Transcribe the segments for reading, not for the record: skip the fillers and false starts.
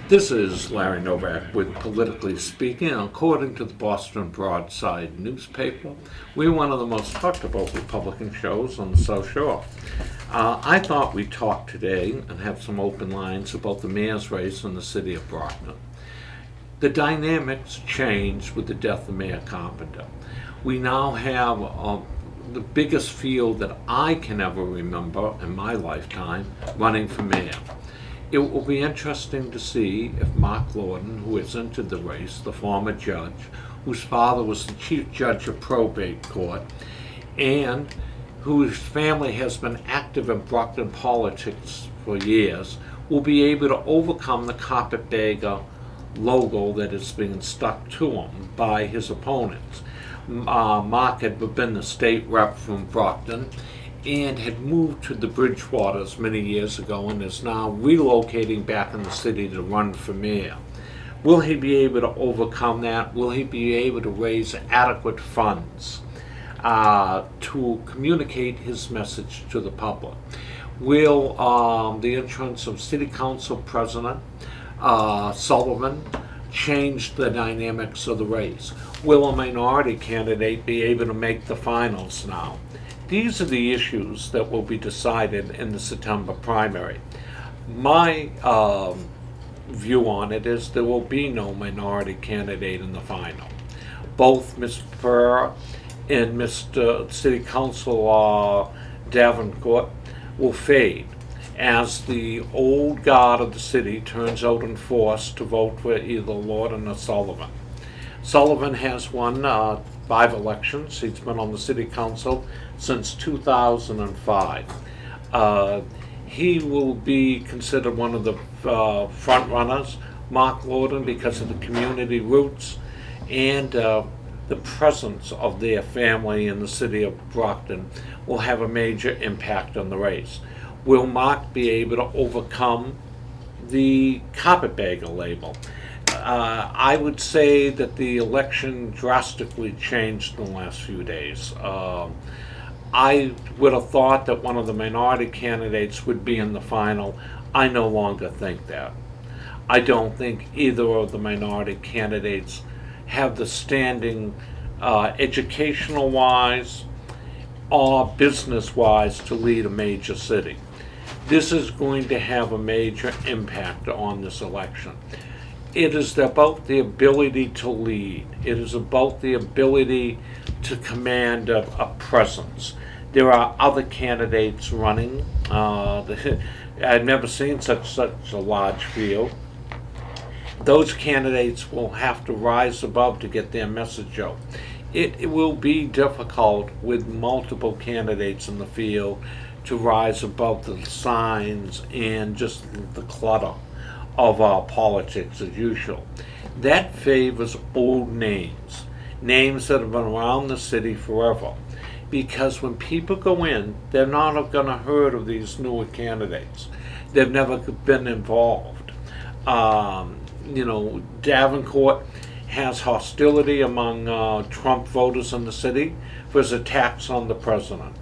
This is Larry Novak with Politically Speaking. According to the Boston Broadside newspaper, we're one of the most talked about Republican shows on the South Shore. I thought we'd talk today and have some open lines about the mayor's race in the city of Brockton. The dynamics changed with the death of Mayor Carpenter. We now have the biggest field that I can ever remember in my lifetime running for mayor. It will be interesting to see if Mark Lorden, who has entered the race, the former judge, whose father was the chief judge of probate court, and whose family has been active in Brockton politics for years, will be able to overcome the carpetbagger logo that is being stuck to him by his opponents. Mark had been the state rep from Brockton and had moved to the Bridgewaters many years ago and is now relocating back in the city to run for mayor. Will he be able to overcome that? Will he be able to raise adequate funds to communicate his message to the public? Will the entrance of City Council President Sullivan change the dynamics of the race? Will a minority candidate be able to make the finals now? These are the issues that will be decided in the September primary. My view on it is there will be no minority candidate in the final. Both Ms. Burr and Mr. City Council Davenport will fade as the old guard of the city turns out in force to vote for either Lorden or Sullivan. Sullivan has won 5 elections. He's been on the city council since 2005. He will be considered one of the front runners. Mark Lorden, because of the community roots and the presence of their family in the city of Brockton, will have a major impact on the race. Will Mark be able to overcome the carpetbagger label? I would say that the election drastically changed in the last few days. I would have thought that one of the minority candidates would be in the final. I no longer think that. I don't think either of the minority candidates have the standing educational-wise or business-wise to lead a major city. This is going to have a major impact on this election. It is about the ability to lead. It is about the ability to command a presence. There are other candidates running. I've never seen such a large field. Those candidates will have to rise above to get their message out. It will be difficult with multiple candidates in the field to rise above the signs and just the clutter of our politics as usual. That favors old names that have been around the city forever, because when people go in, they're not going to heard of these newer candidates. They've never been involved. Davenport has hostility among Trump voters in the city for his attacks on the president.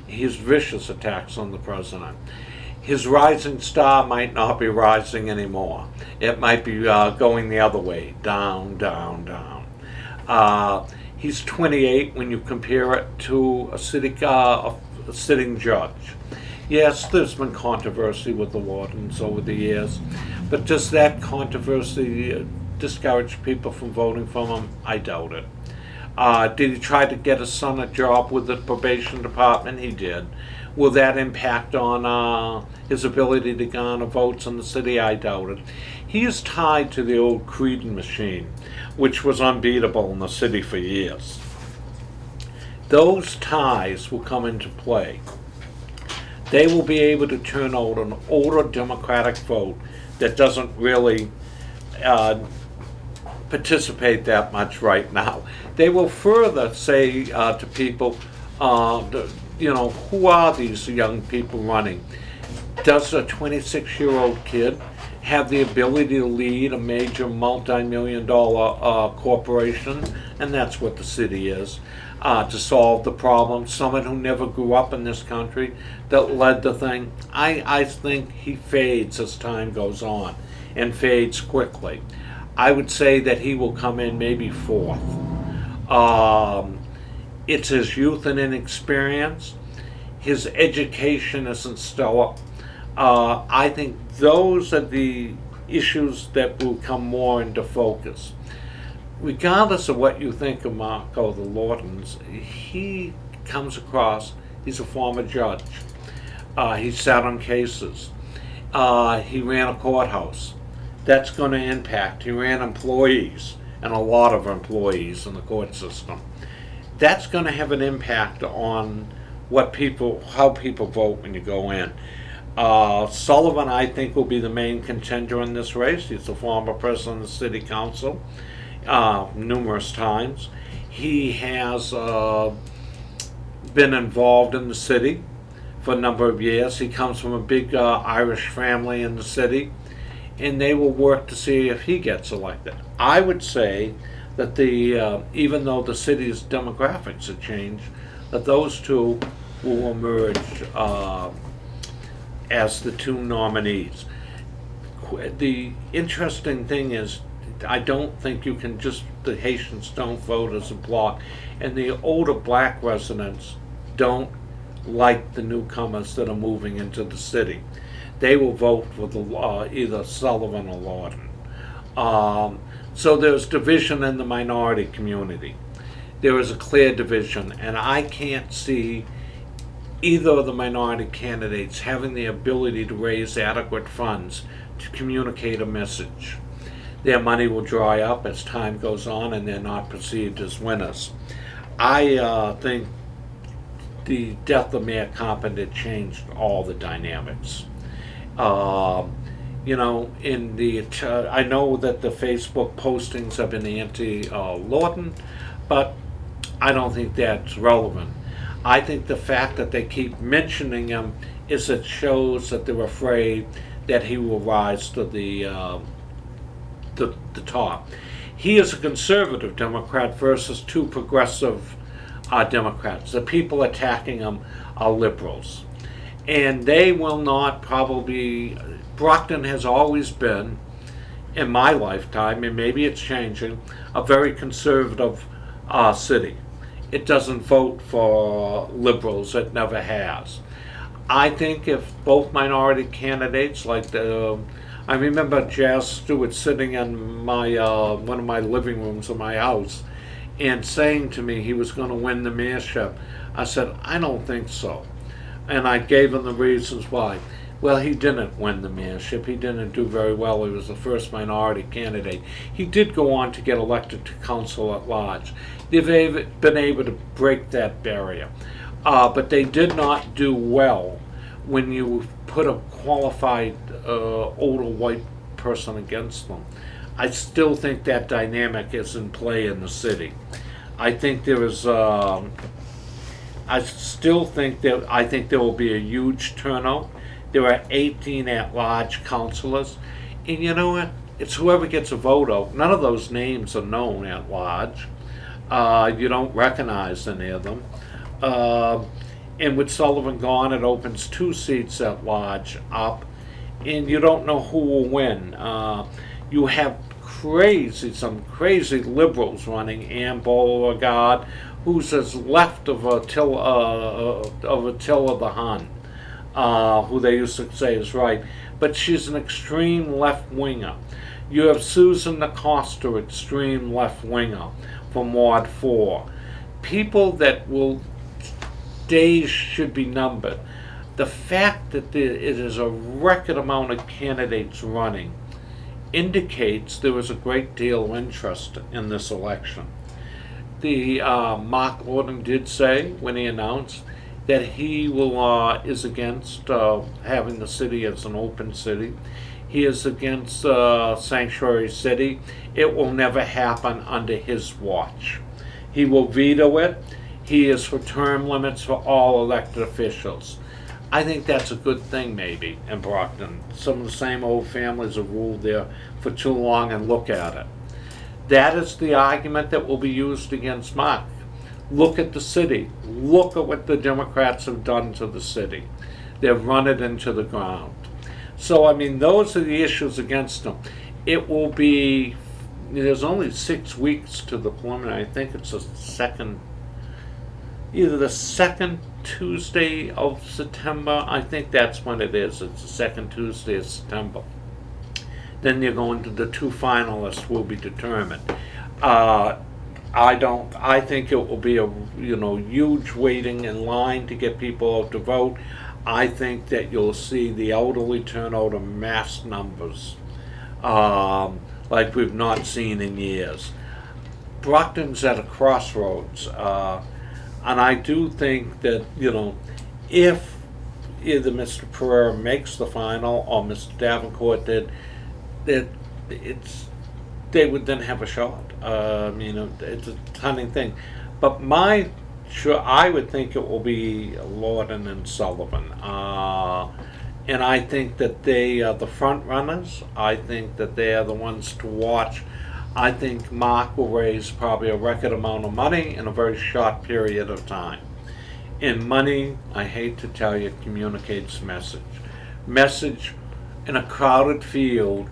His vicious attacks on the president. His rising star might not be rising anymore. It might be going the other way, down, down, down. He's 28 when you compare it to a sitting judge. Yes, there's been controversy with the Lordens over the years, but does that controversy discourage people from voting for him? I doubt it. Did he try to get his son a job with the probation department? He did. Will that impact on his ability to garner votes in the city? I doubt it. He is tied to the old Creedon machine, which was unbeatable in the city for years. Those ties will come into play. They will be able to turn out an older Democratic vote that doesn't really participate that much right now. They will further say to people, who are these young people running? Does a 26-year-old kid have the ability to lead a major multi-million-dollar corporation? And that's what the city is, to solve the problem. Someone who never grew up in this country that led the thing. I think he fades as time goes on. and fades quickly. I would say that he will come in maybe fourth. It's his youth and inexperience. His education isn't stellar. I think those are the issues that will come more into focus. Regardless of what you think of Marco the Lawtons, he comes across, he's a former judge. He sat on cases. He ran a courthouse. That's going to impact. He ran employees, and a lot of employees in the court system. That's going to have an impact on how people vote when you go in. Sullivan, I think, will be the main contender in this race. He's the former president of the city council numerous times. He has been involved in the city for a number of years. He comes from a big Irish family in the city, and they will work to see if he gets elected. I would say that even though the city's demographics have changed, that those two will emerge as the two nominees. The interesting thing is, I don't think you can the Haitians don't vote as a bloc, and the older black residents don't like the newcomers that are moving into the city. They will vote for either Sullivan or Lawton. So there's division in the minority community. There is a clear division, and I can't see either of the minority candidates having the ability to raise adequate funds to communicate a message. Their money will dry up as time goes on, and they're not perceived as winners. I think the death of Mayor Carpenter changed all the dynamics. I know that the Facebook postings have been anti-Lawton, but I don't think that's relevant. I think the fact that they keep mentioning him it shows that they're afraid that he will rise to the top. He is a conservative Democrat versus two progressive Democrats. The people attacking him are liberals. And they will not probably... Brockton has always been, in my lifetime, and maybe it's changing, a very conservative city. It doesn't vote for liberals. It never has. I think if both minority candidates, I remember Jazz Stewart sitting in one of my living rooms of my house and saying to me he was going to win the mayorship. I said, I don't think so. And I gave him the reasons why. Well, he didn't win the mayorship. He didn't do very well. He was the first minority candidate. He did go on to get elected to council at large. They've been able to break that barrier. But they did not do well when you put a qualified older white person against them. I still think that dynamic is in play in the city. I think there is... I think there will be a huge turnout. There are 18 at-large councilors, and you know what? It's whoever gets a vote out. None of those names are known at large. You don't recognize any of them. And with Sullivan gone, it opens 2 seats at large up, and you don't know who will win. You have some crazy liberals running. Ann Beauregard, who's as left of Attila the Hun, who they used to say is right, but she's an extreme left-winger. You have Susan Acosta, extreme left-winger from Ward 4. People that days should be numbered. The fact that it is a record amount of candidates running indicates there was a great deal of interest in this election. Mark Lawton did say when he announced that he is against having the city as an open city. He is against sanctuary city. It will never happen under his watch. He will veto it. He is for term limits for all elected officials. I think that's a good thing, maybe, in Brockton. Some of the same old families have ruled there for too long, and look at it. That is the argument that will be used against Mark. Look at the city. Look at what the Democrats have done to the city. They've run it into the ground. So, I mean, those are the issues against them. It will be, there's only 6 weeks to the preliminary. I think it's either the second Tuesday of September. I think that's when it is. It's the second Tuesday of September. Then you're going to the 2 finalists will be determined. I think it will be a huge waiting in line to get people out to vote. I think that you'll see the elderly turn out in mass numbers, like we've not seen in years. Brockton's at a crossroads, and I do think that if either Mr. Pereira makes the final or Mr. Davenport did, that they would then have a shot. It's a stunning thing. But I would think it will be Lorden and Sullivan. And I think that they are the front runners. I think that they are the ones to watch. I think Mark will raise probably a record amount of money in a very short period of time. And money, I hate to tell you, communicates message. Message in a crowded field,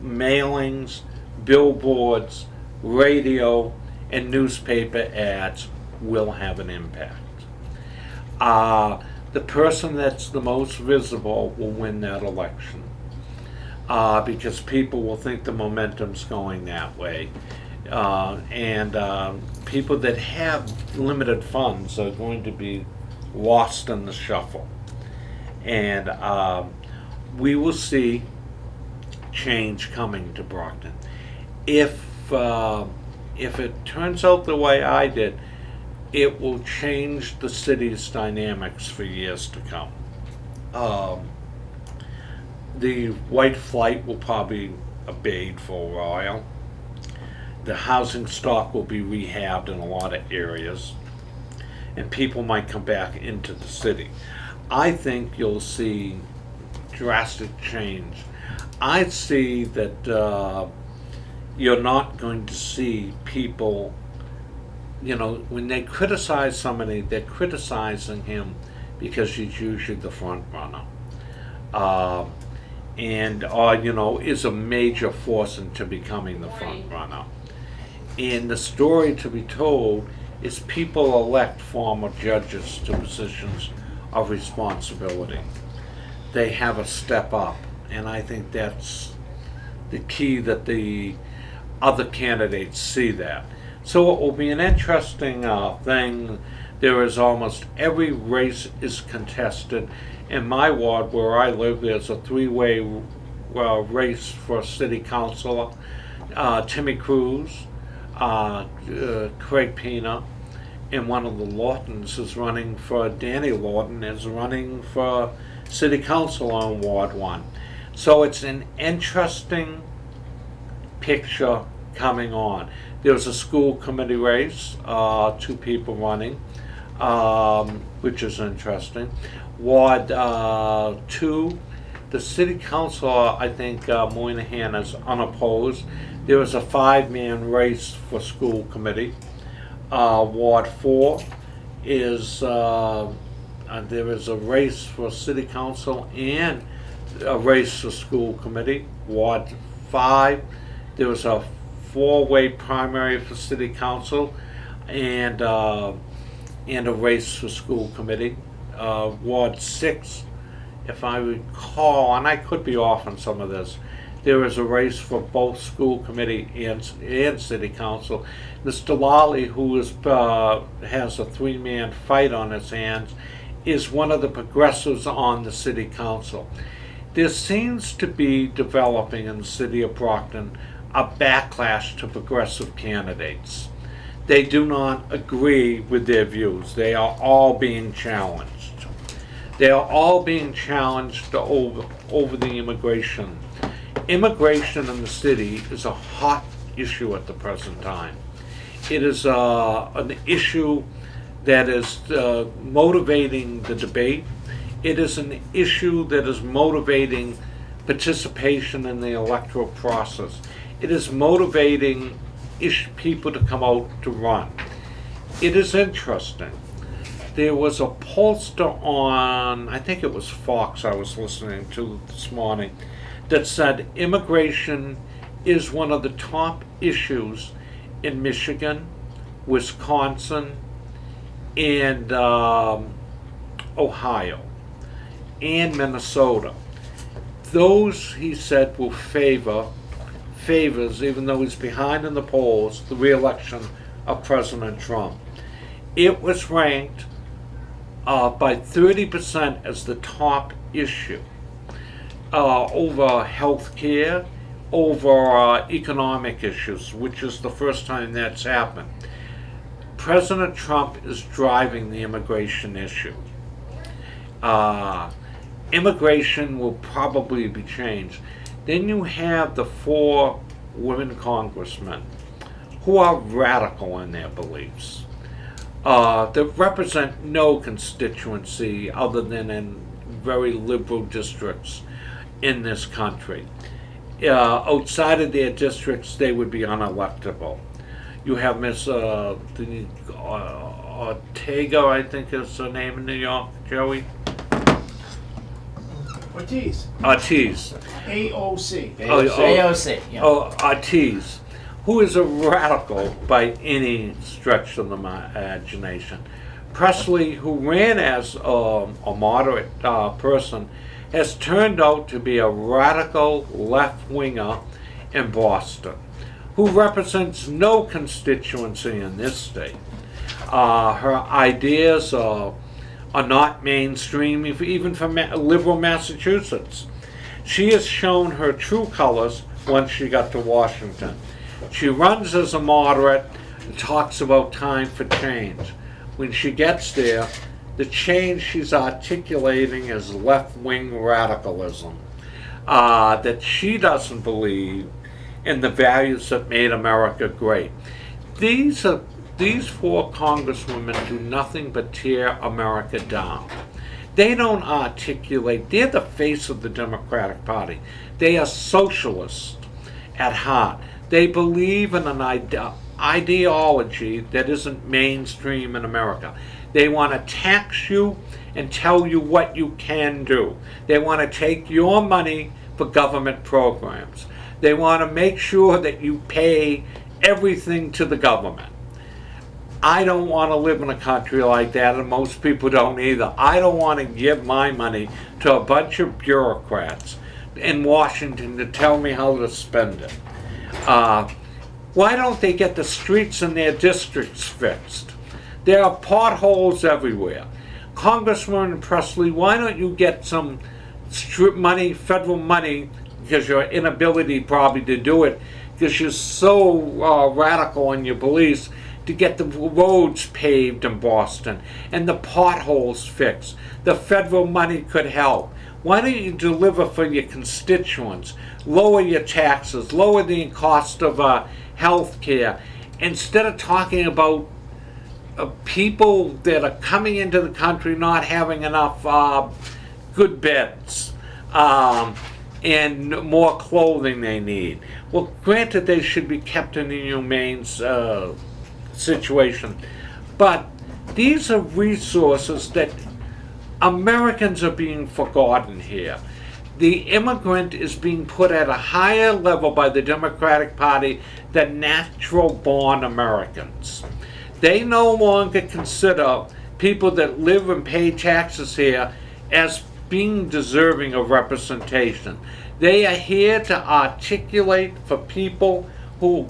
mailings, billboards, radio, and newspaper ads will have an impact. The person that's the most visible will win that election, because people will think the momentum's going that way. And people that have limited funds are going to be lost in the shuffle. And we will see change coming to Brockton. If it turns out the way I did, it will change the city's dynamics for years to come. The white flight will probably abate for a while. The housing stock will be rehabbed in a lot of areas, and people might come back into the city. I think you'll see drastic change. I see that you're not going to see people, when they criticize somebody, they're criticizing him because he's usually the front runner. Is a major force into becoming the front runner. And the story to be told is people elect former judges to positions of responsibility. They have a step up, and I think that's the key, that the other candidates see that. So it will be an interesting thing. There is almost every race is contested. In my ward where I live, there's a 3-way race for city councilor. Timmy Cruz, Craig Pena, and one of the Lawtons is running for, Danny Lawton is running for city council on Ward 1. So it's an interesting picture coming on. There's a school committee race, 2 people running, which is interesting. Ward 2, the city council, I think Moynihan is unopposed. There is a 5-man race for school committee. Ward 4 is, there is a race for city council and a race for school committee. Ward 5, there was a 4-way primary for city council and a race for school committee. Ward 6, if I recall, and I could be off on some of this, there is a race for both school committee and city council. Mr. Lally, who has a 3-man fight on his hands, is one of the progressives on the city council. There seems to be developing in the city of Brockton a backlash to progressive candidates. They do not agree with their views. They are all being challenged. They are all being challenged over the immigration. Immigration in the city is a hot issue at the present time. It is an issue that is motivating the debate. It is an issue that is motivating participation in the electoral process. It is motivating people to come out to run. It is interesting. there was a pollster on, I think it was Fox I was listening to this morning, that said immigration is one of the top issues in Michigan, Wisconsin, and Ohio, and Minnesota. Those, he said, will favors, even though he's behind in the polls, the re-election of President Trump. It was ranked by 30% as the top issue over health care, over economic issues, which is the first time that's happened. President Trump is driving the immigration issue. Immigration will probably be changed. Then you have the 4 women congressmen who are radical in their beliefs, that represent no constituency other than in very liberal districts in this country. Outside of their districts, they would be unelectable. You have Miss Ortega, I think is her name in New York, Joey? Ortiz. Ortiz. AOC. AOC, yeah. Ortiz, who is a radical by any stretch of the imagination. Presley, who ran as a moderate person, has turned out to be a radical left-winger in Boston, who represents no constituency in this state. Her ideas are not mainstream, even for liberal Massachusetts. She has shown her true colors once she got to Washington. She runs as a moderate and talks about time for change. When she gets there, the change she's articulating is left-wing radicalism, that she doesn't believe in the values that made America great. These 4 congresswomen do nothing but tear America down. They don't articulate, they're the face of the Democratic Party. They are socialists at heart. They believe in an ideology that isn't mainstream in America. They want to tax you and tell you what you can do. They want to take your money for government programs. They want to make sure that you pay everything to the government. I don't want to live in a country like that, and most people don't either. I don't want to give my money to a bunch of bureaucrats in Washington to tell me how to spend it. Why don't they get the streets in their districts fixed? There are potholes everywhere. Congressman Presley, why don't you get some money, federal money, because your inability probably to do it, because you're so radical in your beliefs, to get the roads paved in Boston and the potholes fixed. The federal money could help. Why don't you deliver for your constituents? Lower your taxes, lower the cost of health care. Instead of talking about people that are coming into the country not having enough good beds and more clothing they need. Well, granted, they should be kept in a humane situation, but these are resources that Americans are being forgotten here. The immigrant is being put at a higher level by the Democratic Party than natural-born Americans. They no longer consider people that live and pay taxes here as being deserving of representation. They are here to articulate for people who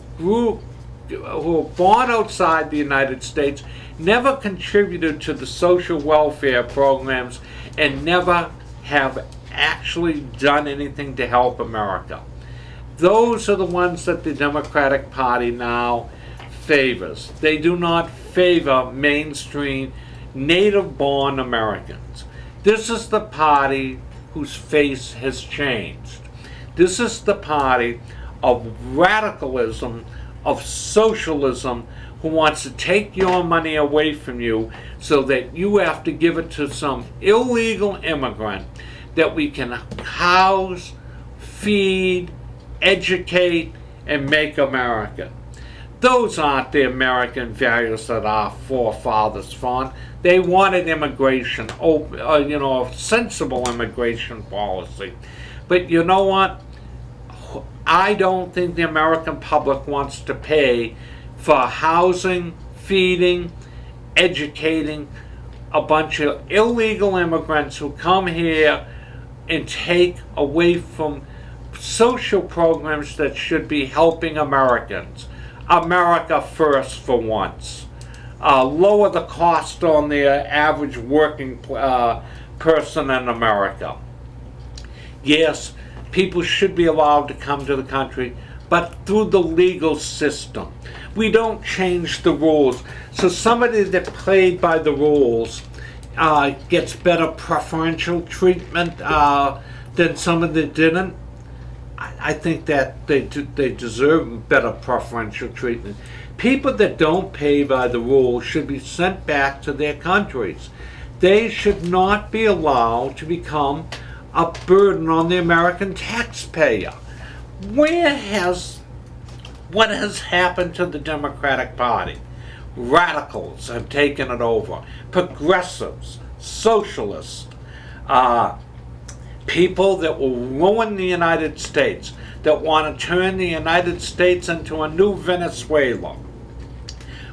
were born outside the United States, never contributed to the social welfare programs, and never have actually done anything to help America. Those are the ones that the Democratic Party now favors. They do not favor mainstream native-born Americans. This is the party whose face has changed. This is the party of radicalism, of socialism, who wants to take your money away from you so that you have to give it to some illegal immigrant that we can house, feed, educate, and make America. Those aren't the American values that our forefathers fought. They wanted immigration, a sensible immigration policy. But you know what? I don't think the American public wants to pay for housing, feeding, educating a bunch of illegal immigrants who come here and take away from social programs that should be helping Americans. America first for once. Lower the cost on the average working person in America. Yes, people should be allowed to come to the country, but through the legal system. We don't change the rules. So somebody that played by the rules gets better preferential treatment than somebody that didn't. I think that they deserve better preferential treatment. People that don't play by the rules should be sent back to their countries. They should not be allowed to become a burden on the American taxpayer. What has happened to the Democratic Party? Radicals have taken it over. Progressives, socialists, people that will ruin the United States, that want to turn the United States into a new Venezuela,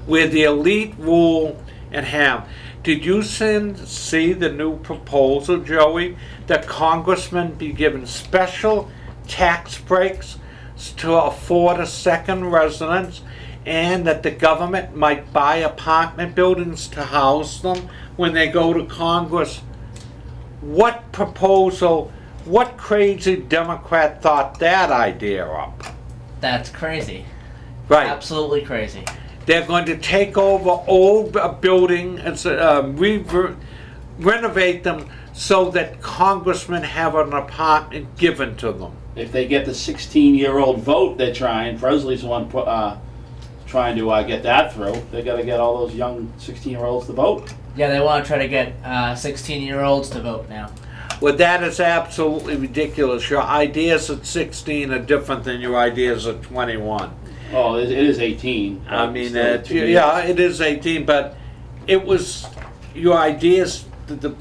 where the elite rule and have. Did you see the new proposal, Joey, that congressmen be given special tax breaks to afford a second residence, and that the government might buy apartment buildings to house them when they go to Congress? What proposal, what crazy Democrat thought that idea up? That's crazy. Right. Absolutely crazy. They're going to take over old buildings, renovate them so that congressmen have an apartment given to them. If they get the 16-year-old vote, they're trying. Presley's the one trying to get that through. They got to get all those young 16-year-olds to vote. Yeah, they want to try to get 16-year-olds to vote now. Well, that is absolutely ridiculous. Your ideas at 16 are different than your ideas at 21. Oh, it is 18. I mean, yeah, it is 18, but it was your ideas. The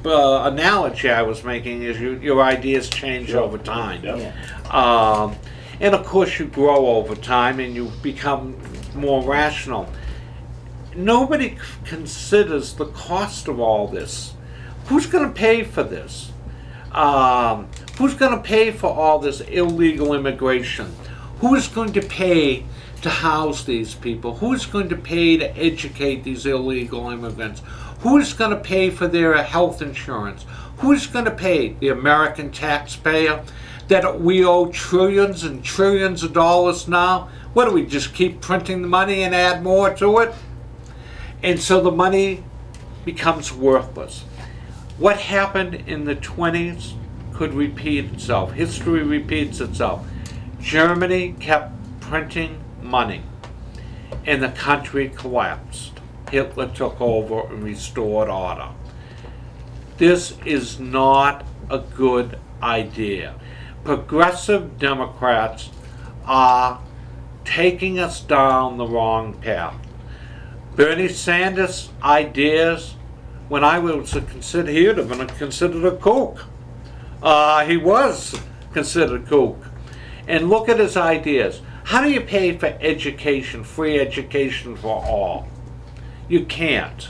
analogy I was making is your ideas change over time. Yep. Yeah. And of course, you grow over time and you become more rational. Nobody considers the cost of all this. Who's going to pay for this? Who's going to pay for all this illegal immigration? Who is going to pay to house these people? Who's going to pay to educate these illegal immigrants? Who's going to pay for their health insurance? Who's going to pay? The American taxpayer? That we owe trillions and trillions of dollars now? What do we just keep printing the money and add more to it? And so the money becomes worthless. What happened in the 20s could repeat itself. History repeats itself. Germany kept printing money and the country collapsed. Hitler took over and restored order. This is not a good idea. Progressive Democrats are taking us down the wrong path. Bernie Sanders' ideas, when I was considered, he would have been considered a kook. He was considered a kook. And look at his ideas. How do you pay for education, free education for all? You can't.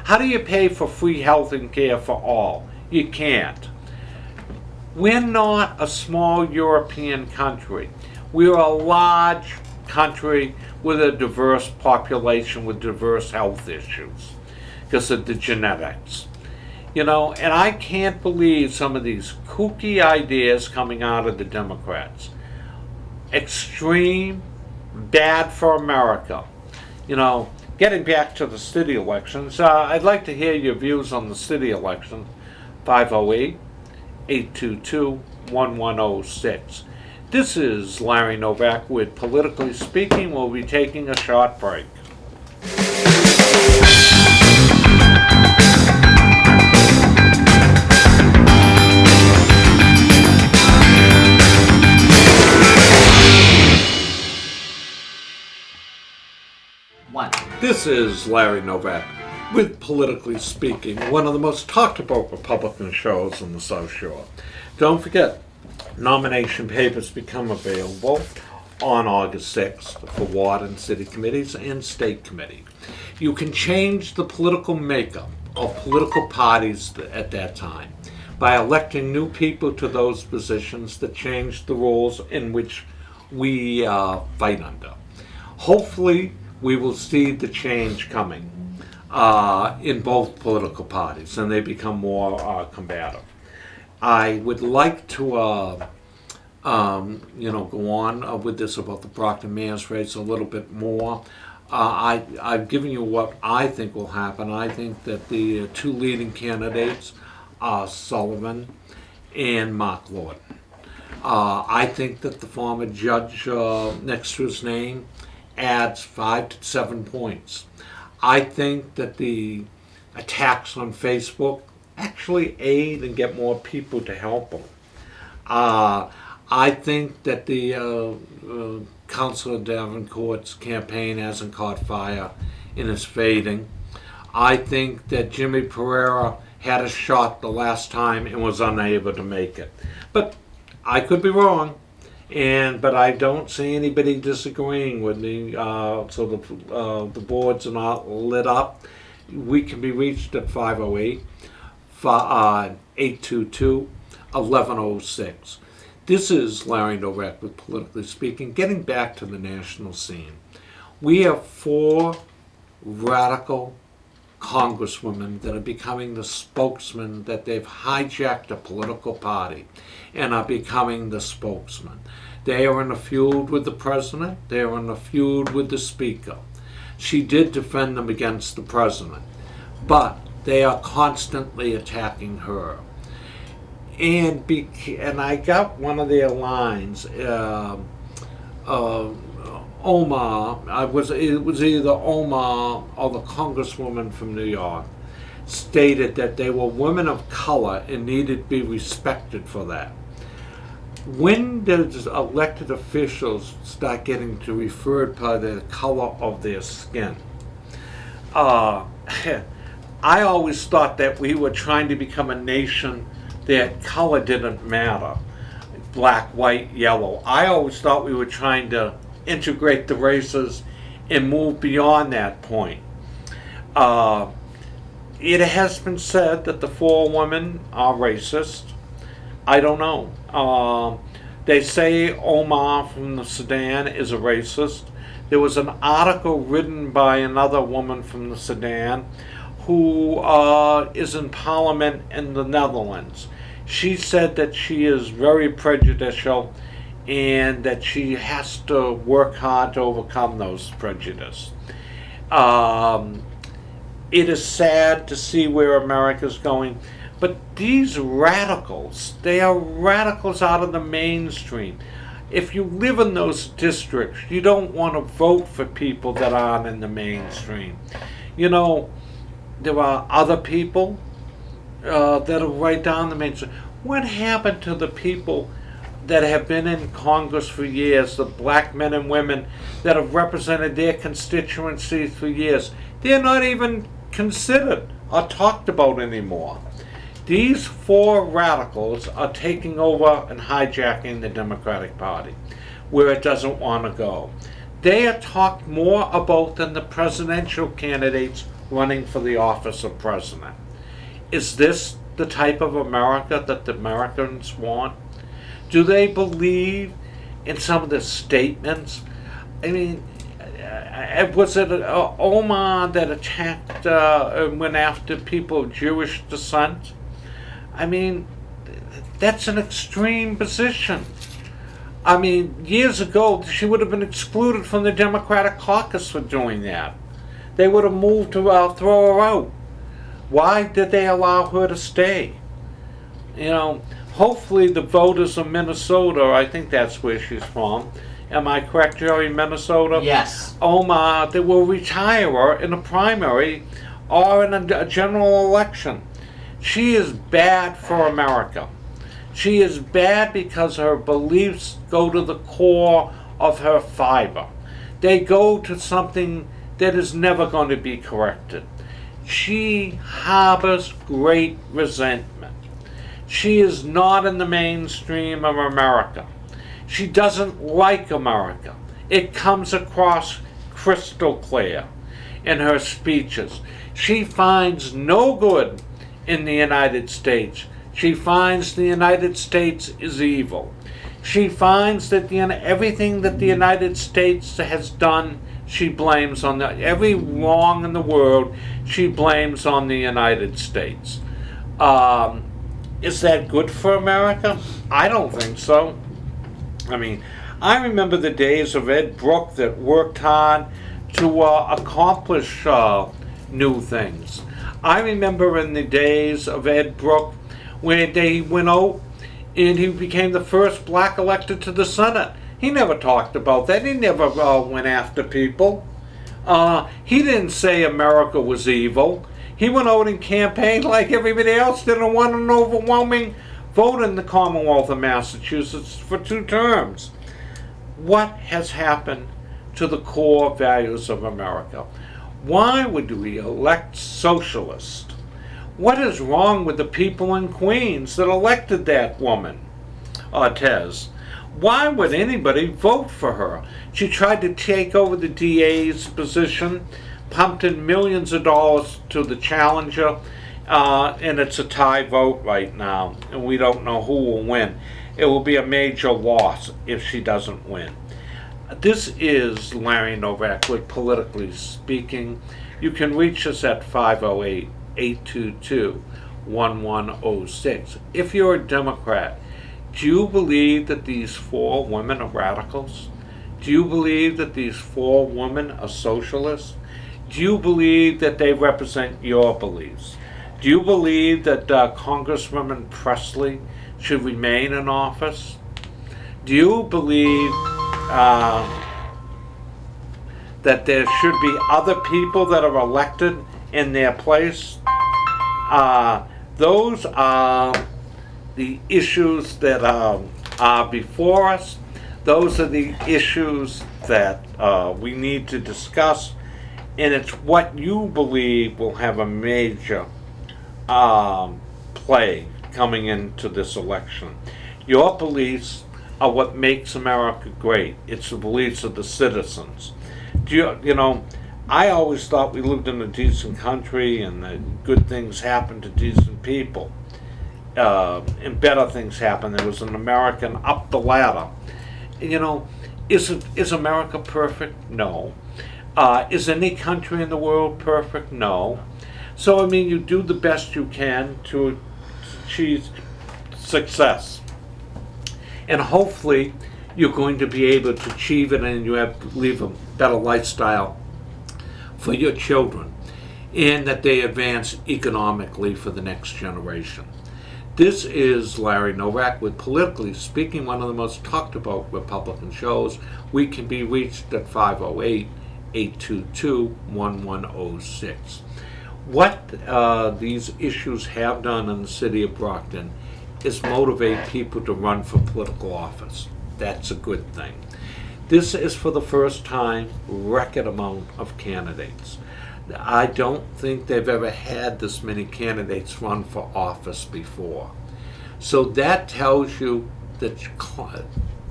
How do you pay for free health and care for all? You can't. We're not a small European country. We're a large country with a diverse population with diverse health issues because of the genetics. You know, and I can't believe some of these kooky ideas coming out of the Democrats. Extreme, bad for America. You know, getting back to the city elections, I'd like to hear your views on the city election. 508-822-1106. This is Larry Novak with Politically Speaking. We'll be taking a short break. 1. This is Larry Novak with Politically Speaking, one of the most talked about Republican shows on the South Shore. Don't forget, nomination papers become available on August 6th for ward and city committees and state committee. You can change the political makeup of political parties at that time by electing new people to those positions that change the rules in which we fight under. Hopefully, we will see the change coming in both political parties, and they become more combative. I would like to, go on with this about the Brockton mayor's race a little bit more. I've given you what I think will happen. I think that the two leading candidates are Sullivan and Mark Lord. I think that the former judge next to his name adds 5 to 7 points. I think that the attacks on Facebook actually aid and get more people to help them. I think that the Councilor Davenport's campaign hasn't caught fire and is fading. I think that Jimmy Pereira had a shot the last time and was unable to make it. But I could be wrong, but I don't see anybody disagreeing with me. So the boards are not lit up. We can be reached at 508-822-1106. This is Larry Novak with Politically Speaking. Getting back to the national scene, we have 4 radical congresswomen that are becoming the spokesman, that they've hijacked a political party and are becoming the spokesman. They are in a feud with the president. They are in a feud with the speaker. She did defend them against the president, but they are constantly attacking her. And I got one of their lines. Omar, it was either Omar or the congresswoman from New York, stated that they were women of color and needed to be respected for that. When does elected officials start getting to referred by the color of their skin? I always thought that we were trying to become a nation that color didn't matter. Black, white, yellow. I always thought we were trying to integrate the races and move beyond that point. It has been said that the 4 women are racist. I don't know. They say Omar from the Sudan is a racist. There was an article written by another woman from the Sudan who is in Parliament in the Netherlands. She said that she is very prejudicial and that she has to work hard to overcome those prejudices. It is sad to see where America's going, but these radicals, they are radicals out of the mainstream. If you live in those districts, you don't want to vote for people that aren't in the mainstream. You know, there are other people that are right down the mainstream. What happened to the people that have been in Congress for years, the black men and women that have represented their constituencies for years? They're not even considered or talked about anymore. These 4 radicals are taking over and hijacking the Democratic Party where it doesn't want to go. They are talked more about than the presidential candidates running for the office of president. Is this the type of America that the Americans want? Do they believe in some of the statements? I mean, was it Omar that attacked and went after people of Jewish descent? I mean, that's an extreme position. I mean, years ago, she would have been excluded from the Democratic caucus for doing that. They would have moved to throw her out. Why did they allow her to stay? You know, hopefully the voters of Minnesota, I think that's where she's from. Am I correct, Jerry, Minnesota? Yes. Omar, they will retire her in a primary or in a general election. She is bad for America. She is bad because her beliefs go to the core of her fiber. They go to something that is never going to be corrected. She harbors great resentment. She is not in the mainstream of America. She doesn't like America. It comes across crystal clear in her speeches. She finds no good in the United States. She finds the United States is evil. She finds that everything that the United States has done, she blames on every wrong in the world, she blames on the United States. Is that good for America? I don't think so. I mean, I remember the days of Ed Brooke that worked hard to accomplish new things. I remember in the days of Ed Brooke when they went out and he became the first black elected to the Senate. He never talked about that. He never went after people. He didn't say America was evil. He went out and campaigned like everybody else did and won an overwhelming vote in the Commonwealth of Massachusetts for 2 terms. What has happened to the core values of America? Why would we elect socialists? What is wrong with the people in Queens that elected that woman, Tez? Why would anybody vote for her? She tried to take over the DA's position, pumped in millions of dollars to the challenger, and it's a tie vote right now, and we don't know who will win. It will be a major loss if she doesn't win. This is Larry Novak with Politically Speaking. You can reach us at 508-822-1106. If you're a Democrat, do you believe that these 4 women are radicals? Do you believe that these 4 women are socialists? Do you believe that they represent your beliefs? Do you believe that Congresswoman Presley should remain in office? Do you believe that there should be other people that are elected in their place? Those are the issues that are before us. Those are the issues that we need to discuss, and it's what you believe will have a major play coming into this election. Your beliefs are what makes America great. It's the beliefs of the citizens. You know, I always thought we lived in a decent country and that good things happen to decent people. And better things happen. There was an American up the ladder. You know, is America perfect? No. Is any country in the world perfect? No. So, I mean, you do the best you can to achieve success. And hopefully you're going to be able to achieve it and you have to leave a better lifestyle for your children and that they advance economically for the next generation. This is Larry Novak with Politically Speaking, one of the most talked about Republican shows. We can be reached at 508-822-1106. What these issues have done in the city of Brockton is motivate people to run for political office. That's a good thing. This is for the first time record amount of candidates. I don't think they've ever had this many candidates run for office before. So that tells you that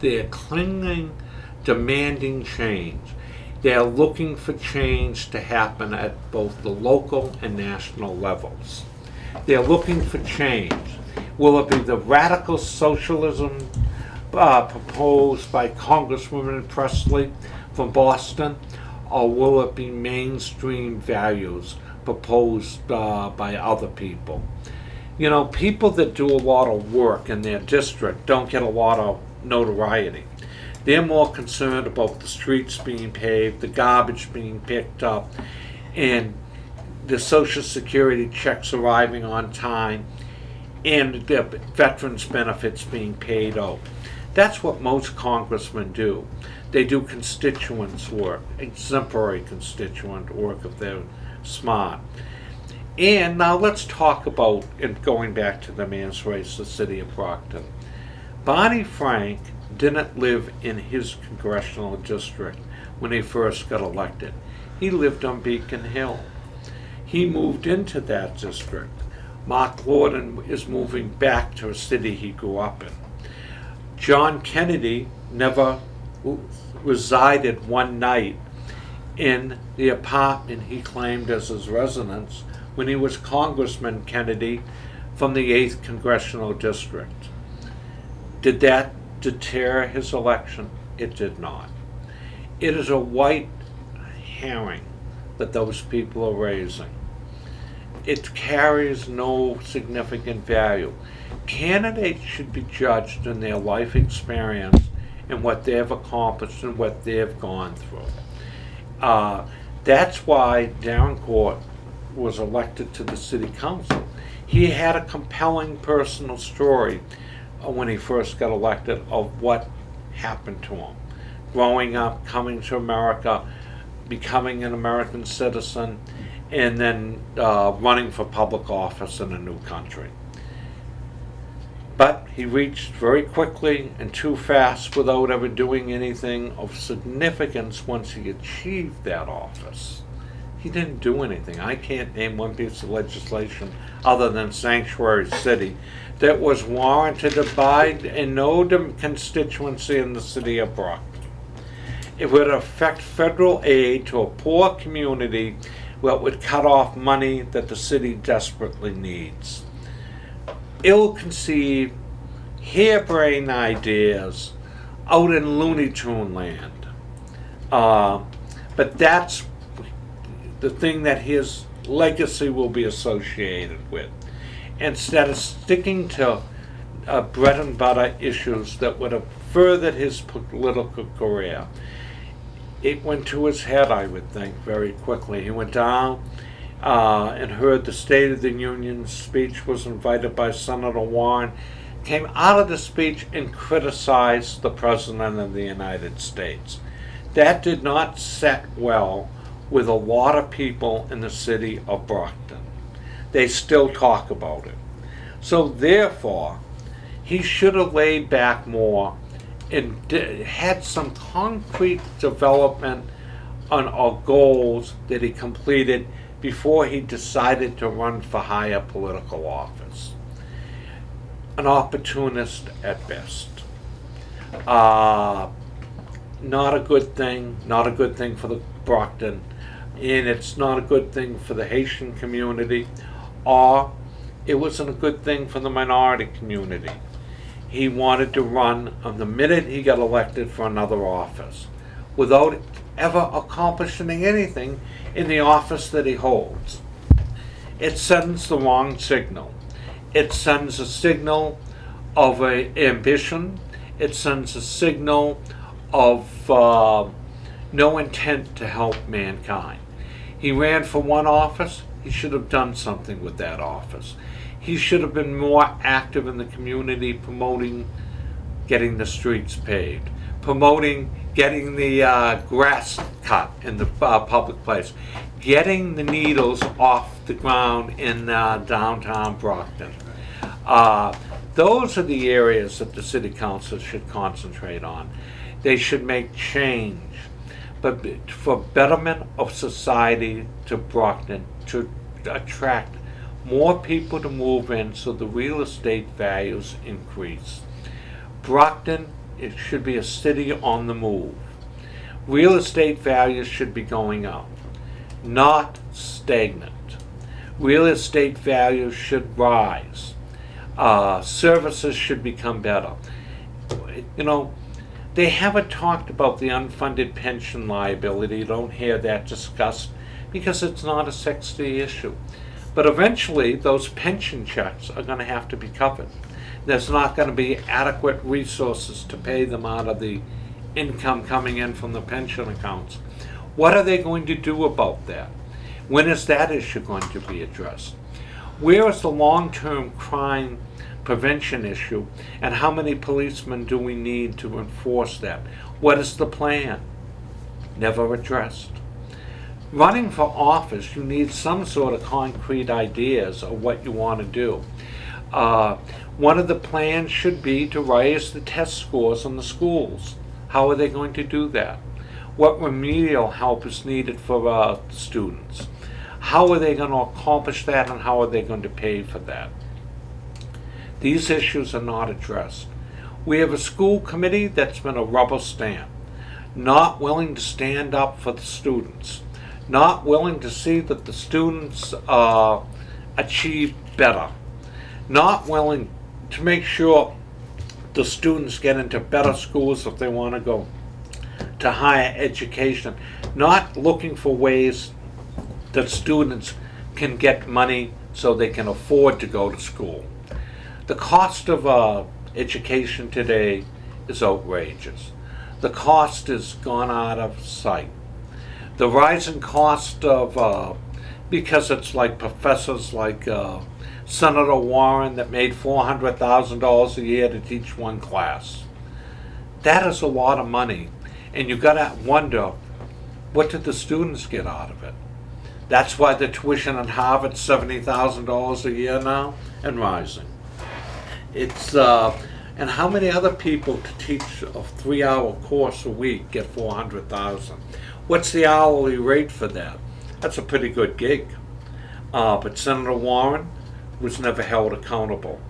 they're clinging, demanding change. They're looking for change to happen at both the local and national levels. They're looking for change. Will it be the radical socialism proposed by Congresswoman Presley from Boston, or will it be mainstream values proposed by other people? You know, people that do a lot of work in their district don't get a lot of notoriety. They're more concerned about the streets being paved, the garbage being picked up, and the Social Security checks arriving on time, and the veterans' benefits being paid out. That's what most congressmen do. They do constituents work, exemplary constituent work if they're smart. And now let's talk about, and going back to the man's race, the city of Brockton. Barney Frank didn't live in his congressional district when he first got elected. He lived on Beacon Hill. He moved into that district. Mark Lorden is moving back to a city he grew up in. John Kennedy never resided one night in the apartment he claimed as his residence when he was Congressman Kennedy from the 8th Congressional District. Did that deter his election? It did not. It is a white herring that those people are raising. It carries no significant value. Candidates should be judged in their life experience and what they've accomplished and what they've gone through. That's why Darrencourt was elected to the city council. He had a compelling personal story when he first got elected of what happened to him. Growing up, coming to America, becoming an American citizen, and then running for public office in a new country. But he reached very quickly and too fast without ever doing anything of significance once he achieved that office. He didn't do anything. I can't name one piece of legislation other than Sanctuary City that was warranted by in no constituency in the city of Brockton. It would affect federal aid to a poor community that would cut off money that the city desperately needs. Ill-conceived, harebrained ideas out in Looney Tune land. But that's the thing that his legacy will be associated with. Instead of sticking to bread and butter issues that would have furthered his political career, it went to his head, I would think, very quickly. He went down and heard the State of the Union speech, was invited by Senator Warren, came out of the speech and criticized the President of the United States. That did not set well with a lot of people in the city of Brockton. They still talk about it. So therefore, he should have laid back more and had some concrete development on our goals that he completed before he decided to run for higher political office. An opportunist at best. Not a good thing, not a good thing for the Brockton, and it's not a good thing for the Haitian community, or it wasn't a good thing for the minority community. He wanted to run on the minute he got elected for another office without ever accomplishing anything in the office that he holds. It sends the wrong signal. It sends a signal of ambition. It sends a signal of no intent to help mankind. He ran for one office. He should have done something with that office. He should have been more active in the community, promoting getting the streets paved, promoting getting the grass cut in the public place, getting the needles off the ground in downtown Brockton. Those are the areas that the city council should concentrate on. They should make change, but for betterment of society to Brockton, to attract more people to move in so the real estate values increase. Brockton, it should be a city on the move. Real estate values should be going up, not stagnant. Real estate values should rise. Services should become better. You know, they haven't talked about the unfunded pension liability. You don't hear that discussed because it's not a sexy issue. But eventually, those pension checks are going to have to be covered. There's not going to be adequate resources to pay them out of the income coming in from the pension accounts. What are they going to do about that? When is that issue going to be addressed? Where is the long-term crime prevention issue, and how many policemen do we need to enforce that? What is the plan? Never addressed. Running for office, you need some sort of concrete ideas of what you want to do. One of the plans should be to raise the test scores in the schools. How are they going to do that? what remedial help is needed for students. How are they going to accomplish that, and how are they going to pay for that? These issues are not addressed. We have a school committee that's been a rubber stamp, not willing to stand up for the students, not willing to see that the students achieve better, not willing to make sure the students get into better schools if they want to go to higher education, not looking for ways that students can get money so they can afford to go to school. The cost of education today is outrageous. The cost has gone out of sight. The rising cost of, because it's like professors like Senator Warren that made $400,000 a year to teach one class. That is a lot of money, and you gotta wonder, what did the students get out of it? That's why the tuition at Harvard's $70,000 a year now and rising. It's and how many other people to teach a 3-hour course a week get $400,000? What's the hourly rate for that? That's a pretty good gig. But Senator Warren was never held accountable.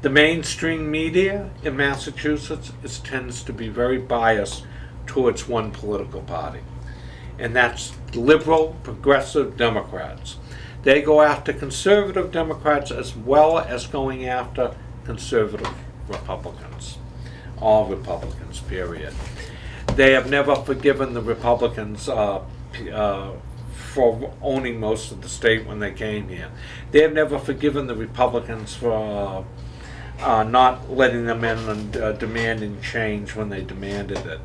The mainstream media in Massachusetts tends to be very biased towards one political party, and that's liberal, progressive Democrats. They go after conservative Democrats as well as going after conservative Republicans. All Republicans, period. They have never forgiven the Republicans for owning most of the state when they came here. They have never forgiven the Republicans for not letting them in and demanding change when they demanded it.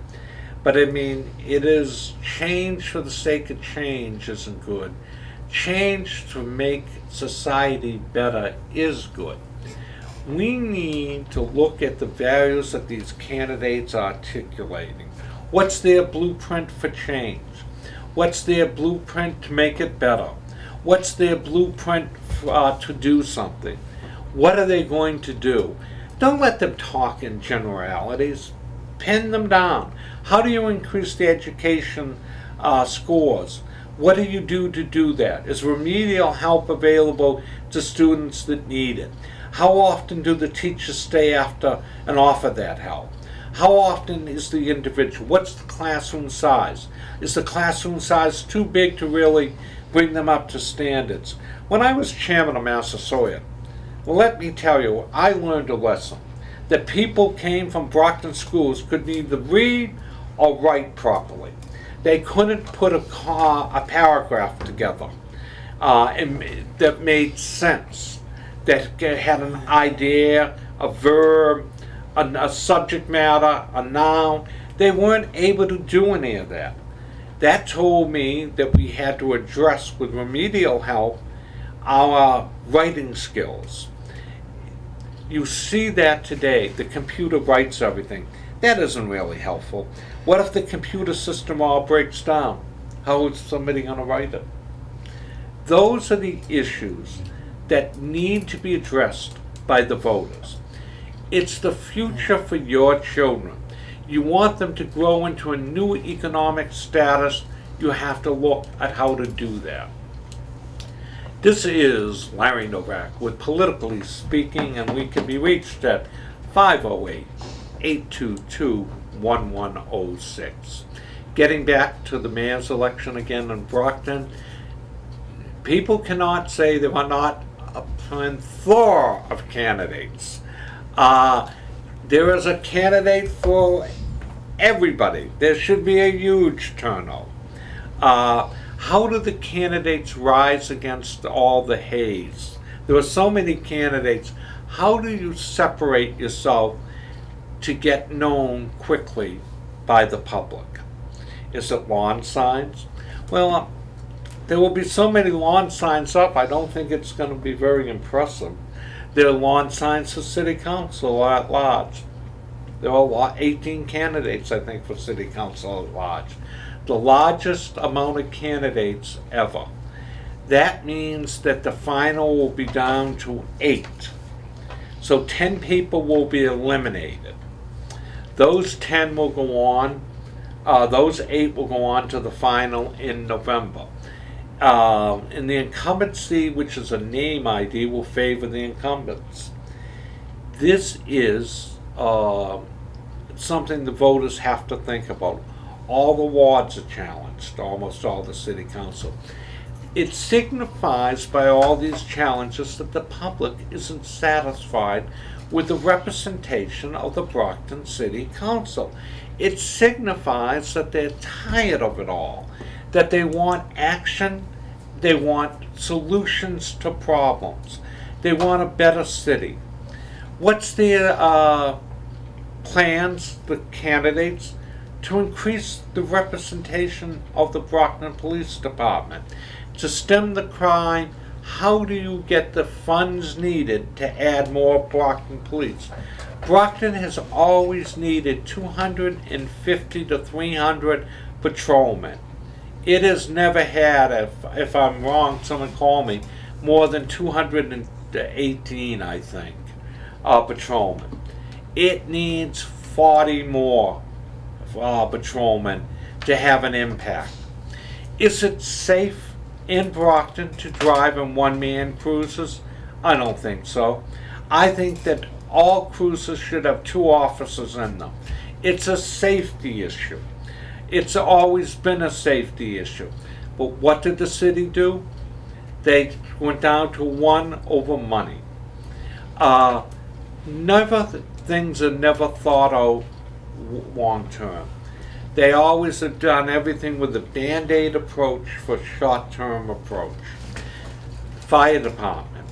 But I mean, it is change for the sake of change isn't good. Change to make society better is good. We need to look at the values that these candidates are articulating. What's their blueprint for change? What's their blueprint to make it better? What's their blueprint to do something? What are they going to do? Don't let them talk in generalities. Pin them down. How do you increase the education scores? What do you do to do that? Is remedial help available to students that need it? How often do the teachers stay after and offer that help? How often is the individual? What's the classroom size? Is the classroom size too big to really bring them up to standards? When I was chairman of Massasoit, well, let me tell you, I learned a lesson. That people came from Brockton schools could neither read or write properly. They couldn't put a paragraph together that made sense, that had an idea, a verb, a subject matter, a noun. They weren't able to do any of that. That told me that we had to address with remedial help our writing skills. You see that today. The computer writes everything. That isn't really helpful. What if the computer system all breaks down? How is somebody going to write it? Those are the issues that need to be addressed by the voters. It's the future for your children. You want them to grow into a new economic status, you have to look at how to do that. This is Larry Novak with Politically Speaking, and we can be reached at 508-822-1106. Getting back to the mayor's election again in Brockton, people cannot say there are not a plethora of candidates. There is a candidate for everybody. There should be a huge turnout. How do the candidates rise against all the haze? There are so many candidates. How do you separate yourself to get known quickly by the public? Is it lawn signs? Well, there will be so many lawn signs up, I don't think it's going to be very impressive. There are lawn signs for city council at large. There are 18 candidates, I think, for city council at large. The largest amount of candidates ever. That means that the final will be down to 8. So 10 people will be eliminated. Those 10 will go on Those 8 will go on to the final in November. And the incumbency, which is a name ID, will favor the incumbents. This is something the voters have to think about. All the wards are challenged, almost all the city council. It signifies by all these challenges that the public isn't satisfied with the representation of the Brockton City Council. It signifies that they're tired of it all, that they want action, they want solutions to problems, they want a better city. What's their plans, the candidates? To increase the representation of the Brockton Police Department. To stem the crime, how do you get the funds needed to add more Brockton police? Brockton has always needed 250 to 300 patrolmen. It has never had, if I'm wrong, someone call me, more than 218, I think, patrolmen. It needs 40 more patrolmen to have an impact. Is it safe in Brockton to drive in one-man cruisers? I don't think so. I think that all cruisers should have 2 officers in them. It's a safety issue. It's always been a safety issue. But what did the city do? They went down to 1 over money. Things are never thought of long term. They always have done everything with a Band-Aid approach for short-term approach. Fire department.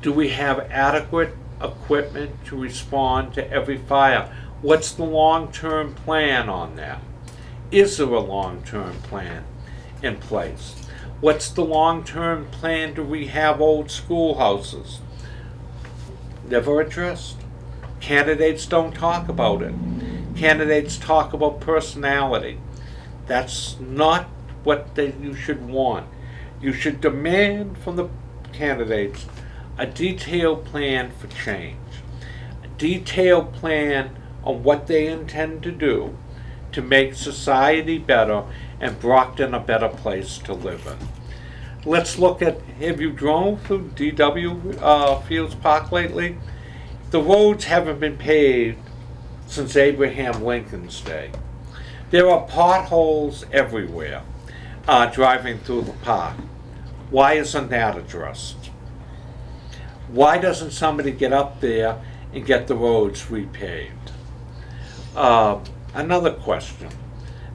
Do we have adequate equipment to respond to every fire? What's the long-term plan on that? Is there a long-term plan in place? What's the long-term plan to rehab old schoolhouses? Never addressed. Candidates don't talk about it. Candidates talk about personality. That's not what you should want. You should demand from the candidates a detailed plan for change, a detailed plan on what they intend to do to make society better and Brockton a better place to live in. Let's look at, have you drove through DW Fields Park lately? The roads haven't been paved since Abraham Lincoln's day. There are potholes everywhere driving through the park. Why isn't that addressed? Why doesn't somebody get up there and get the roads repaved? Another question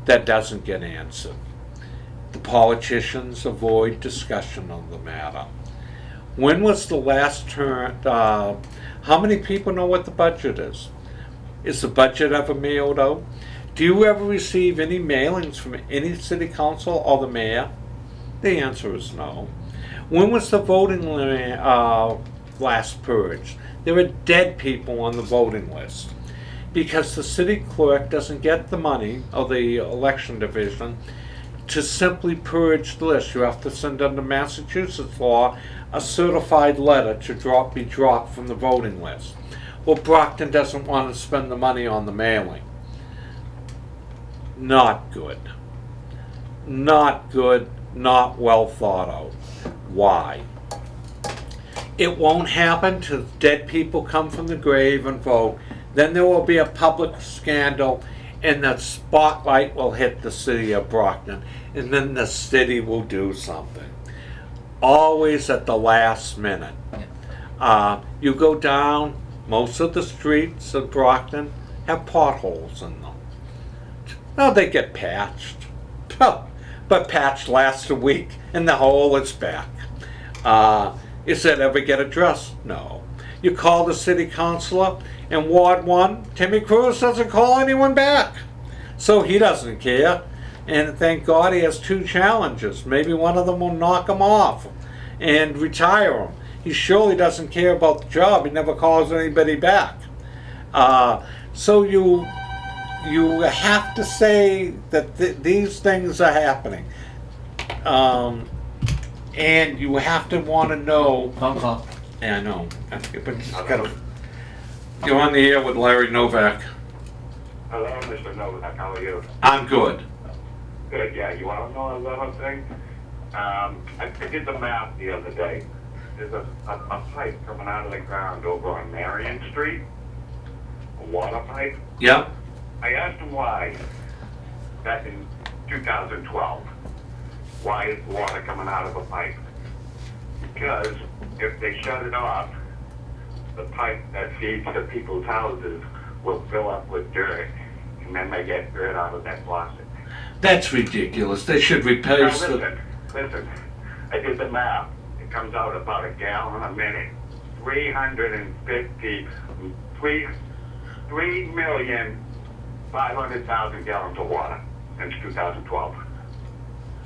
that doesn't get answered. The politicians avoid discussion on the matter. When was the last turn? How many people know what the budget is? Is the budget ever mailed out? Do you ever receive any mailings from any city council or the mayor? The answer is no. When was the voting last purged? There are dead people on the voting list because the city clerk doesn't get the money, or the election division, to simply purge the list. You have to send under Massachusetts law a certified letter to be dropped from the voting list. Well, Brockton doesn't want to spend the money on the mailing. Not good. Not good, not well thought out. Why? It won't happen till dead people come from the grave and vote. Then there will be a public scandal and the spotlight will hit the city of Brockton, and then the city will do something. Always at the last minute. You go down, most of the streets of Brockton have potholes in them. Now they get patched, but patch lasts a week and the hole is back. Does that ever get addressed? No. You call the city councilor in Ward 1, Timmy Cruz doesn't call anyone back. So he doesn't care. And thank God he has 2 challenges. Maybe one of them will knock him off and retire him. He surely doesn't care about the job. He never calls anybody back. So you have to say that these things are happening. And you have to want to know. Phone call. Yeah, I know. But you're on the air with Larry Novak. Hello, Mr. Novak, how are you? I'm good. Good, yeah, you want to know another thing? I did the math the other day. There's a pipe coming out of the ground over on Marion Street, a water pipe. Yep. I asked him why, back in 2012, why is water coming out of a pipe? Because if they shut it off, the pipe that feeds the people's houses will fill up with dirt, and then they get dirt out of that faucet. That's ridiculous. They should Now replace listen, I did the math. It comes out about a gallon a minute. 3,500,000 gallons of water since 2012.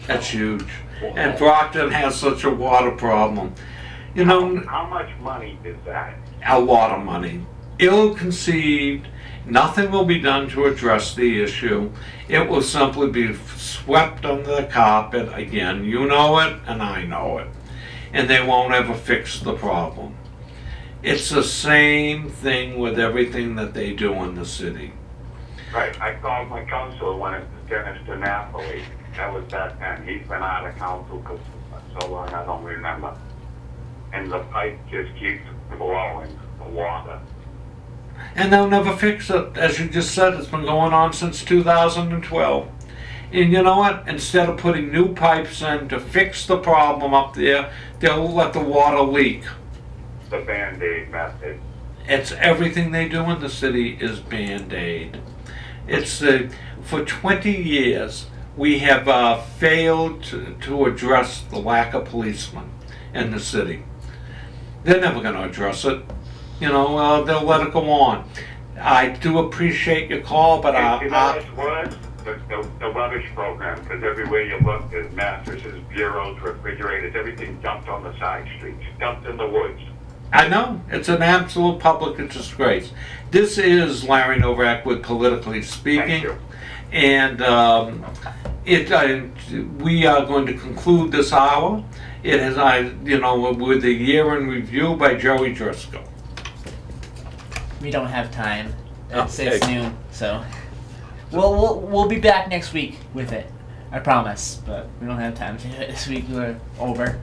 That's huge. And Brockton has such a water problem. You know, How much money is that? a lot of money. Ill-conceived. Nothing will be done to address the issue. It will simply be swept under the carpet again. You know it, and I know it. And they won't ever fix the problem. It's the same thing with everything that they do in the city. Right, I called my counselor when it was Dennis DiNapoli. That was back then. He's been out of council for so long I don't remember. And the pipe just keeps blowing the water. And they'll never fix it. As you just said, it's been going on since 2012. And you know what? Instead of putting new pipes in to fix the problem up there, they'll let the water leak. The Band-Aid method. It's everything they do in the city is Band-Aid. It's for 20 years we have failed to address the lack of policemen in the city. They're never going to address it. You know, they'll let it go on. I do appreciate your call, but You know what's worse? The rubbish program, because everywhere you look, there's mattresses, bureaus, refrigerators, everything dumped on the side streets, dumped in the woods. I know, it's an absolute public disgrace. This is Larry Novak with Politically Speaking. Thank you. And we are going to conclude this hour. It is, with the year in review by Joey Driscoll. We don't have time. It's Okay. noon, so we'll be back next week with it. I promise, but we don't have time to do it this week. We're over.